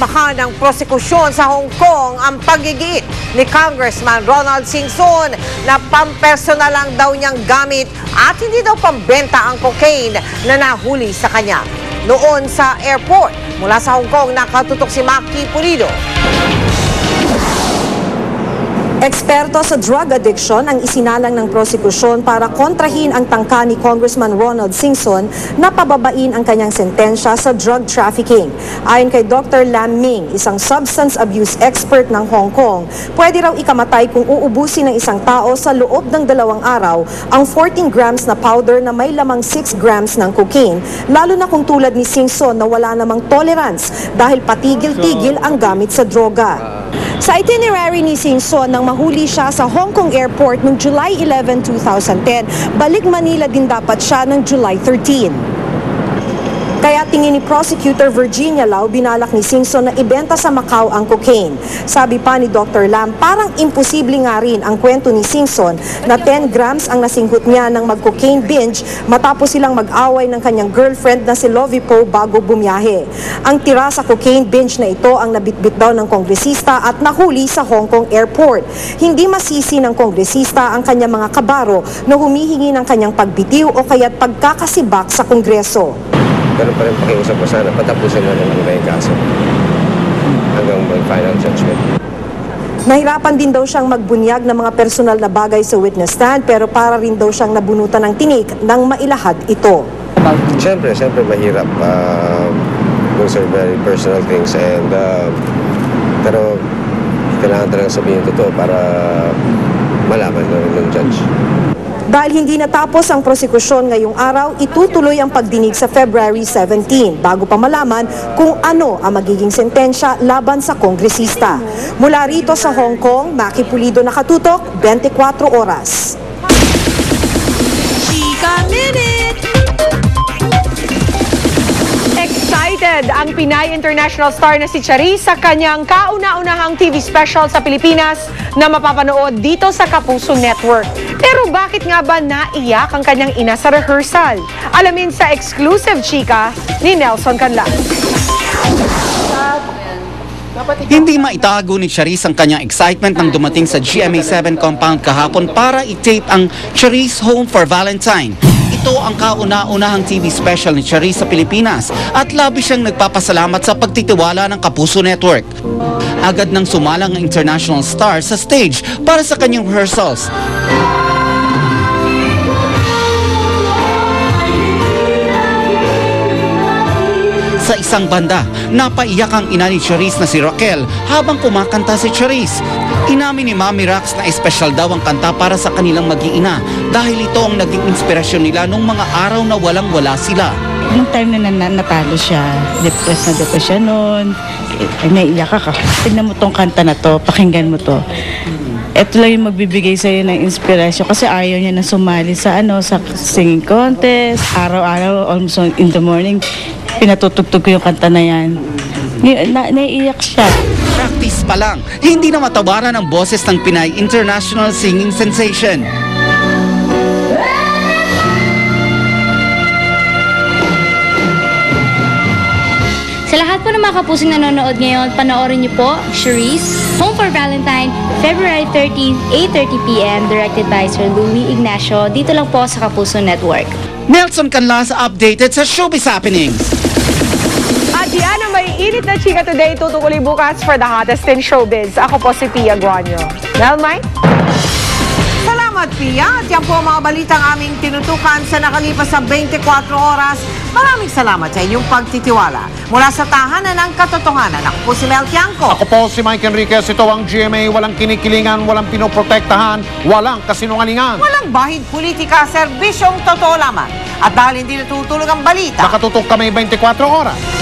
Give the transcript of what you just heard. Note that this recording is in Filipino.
Tinakbakan ng prosekusyon sa Hong Kong ang paggigiit ni Congressman Ronald Singson na pampersonal lang daw niyang gamit at hindi daw pambenta ang cocaine na nahuli sa kanya. Noon sa airport, mula sa Hong Kong, nakatutok si Maki Pulido. Eksperto sa drug addiction ang isinalang ng prosekusyon para kontrahin ang tangka ni Congressman Ronald Singson na pababain ang kanyang sentensya sa drug trafficking. Ayon kay Dr. Lam Ming, isang substance abuse expert ng Hong Kong, pwede raw ikamatay kung uubusin ng isang tao sa loob ng 2 araw ang 14 grams na powder na may lamang 6 grams ng cocaine, lalo na kung tulad ni Singson na wala namang tolerance dahil patigil-tigil ang gamit sa droga. Sa itinerary ni Singson nang mahuli siya sa Hong Kong Airport noong July 11, 2010, balik Manila din dapat siya noong July 13. Kaya tingin ni Prosecutor Virginia Lau, binalak ni Singson na ibenta sa Macau ang cocaine. Sabi pa ni Dr. Lam, parang imposible nga rin ang kwento ni Singson na 10 grams ang nasinghot niya ng mag-cocaine binge matapos silang mag-away ng kanyang girlfriend na si Lovie Poe bago bumiyahe. Ang tira sa cocaine binge na ito ang nabitbit daw ng kongresista at nahuli sa Hong Kong Airport. Hindi masisi ng kongresista ang kanyang mga kabaro na humihingi ng kanyang pagbitiw o kaya't pagkakasibak sa Kongreso. Ganun pa rin pakiusap ko sana, patapusin na naman yung kaso hanggang mag-final judgment. Nahirapan din daw siyang magbunyag ng mga personal na bagay sa witness stand pero para rin daw siyang nabunutan ng tinik nang mailahad ito. Siyempre mahirap. Those are very personal things and pero kailangan talaga sabihin ito para malaman na rin ng judge. Dahil hindi natapos ang prosekusyon ngayong araw, itutuloy ang pagdinig sa February 17 bago pa malaman kung ano ang magiging sentensya laban sa kongresista. Mula rito sa Hong Kong, Maki Pulido, nakatutok, 24 oras. Chika Minute! Excited ang Pinay International star na si Charisse sa kanyang kauna-unahang TV special sa Pilipinas na mapapanood dito sa Kapuso Network. Pero bakit nga ba naiyak ang kanyang ina sa rehearsal? Alamin sa exclusive chika ni Nelson Canlas. Hindi maitago ni Charisse ang kanyang excitement nang dumating sa GMA7 compound kahapon para i-tape ang Charisse Home for Valentine. Ito ang kauna-unahang TV special ni Charisse sa Pilipinas at labis siyang nagpapasalamat sa pagtitiwala ng Kapuso Network. Agad nang sumalang ang international star sa stage para sa kanyang rehearsals. Sa isang banda, napaiyak ang ina ni Charisse na si Raquel habang kumakanta si Charisse. Inamin ni Mami Rax na espesyal daw ang kanta para sa kanilang mag-iina dahil ito ang naging inspirasyon nila nung mga araw na walang-wala sila. Yung time na natalo siya, depressed na siya noon, naiiyak ka. Tignan mo tong kanta na to, pakinggan mo to. Ito lang yung magbibigay sa'yo ng inspirasyon kasi ayaw niya na sumali sa sa singing contest. Araw-araw, almost in the morning, pinatutugtog ko yung kanta na yan. Naiiyak siya. Practice pa lang, hindi na matawaran ang boses ng Pinay International Singing Sensation. Sa lahat po ng mga kapusing nanonood ngayon, panoorin niyo po Charisse Home for Valentine, February 13, 8:30 p.m. directed by Sir Louie Ignacio, dito lang po sa Kapuso Network. Nelson Canlas updated sa Showbiz Happenings. At yan ang may init na chika today, tutuloy bukas for the hottest in showbiz. Ako po si Pia Guanyo. Melmay? Salamat, Pia. At yan po ang mga balitang aming tinutukan sa nakalipas sa 24 oras. Maraming salamat sa inyong pagtitiwala. Mula sa tahanan ng katotohanan, ako po si Mel Tiangco. Ako po si Mike Enriquez. Ito ang GMA. Walang kinikilingan, walang pinoprotektahan, walang kasinungalingan. Walang bahid politika, serbisyong totoo lamang. At dahil hindi natutulog ang balita, Nakatutok kami 24 oras.